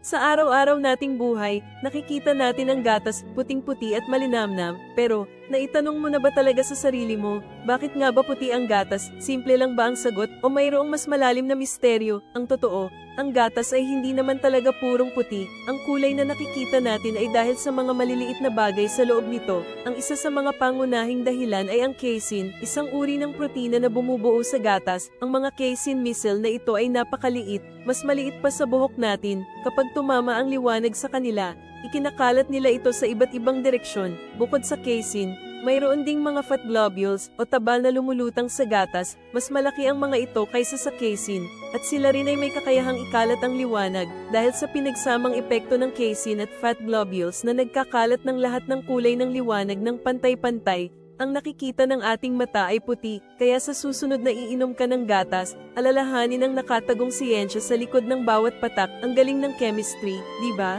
Sa araw-araw nating buhay, nakikita natin ang gatas, puting-puti at malinamnam, pero, naitanong mo na ba talaga sa sarili mo, bakit nga ba puti ang gatas? Simple lang ba ang sagot o mayroong mas malalim na misteryo? Ang totoo, ang gatas ay hindi naman talaga purong puti. Ang kulay na nakikita natin ay dahil sa mga maliliit na bagay sa loob nito. Ang isa sa mga pangunahing dahilan ay ang casein, isang uri ng protina na bumubuo sa gatas. Ang mga casein micelle na ito ay napakaliit, mas maliit pa sa buhok natin. Kapag tumama ang liwanag sa kanila, ikinakalat nila ito sa iba't ibang direksyon. Bukod sa casein, mayroon ding mga fat globules o tabal na lumulutang sa gatas. Mas malaki ang mga ito kaysa sa casein, at sila rin ay may kakayahang ikalat ang liwanag dahil sa pinagsamang epekto ng casein at fat globules na nagkakalat ng lahat ng kulay ng liwanag ng pantay-pantay. Ang nakikita ng ating mata ay puti, kaya sa susunod na iinom ka ng gatas, alalahanin ang nakatagong siyensya sa likod ng bawat patak. Ang galing ng chemistry, di ba?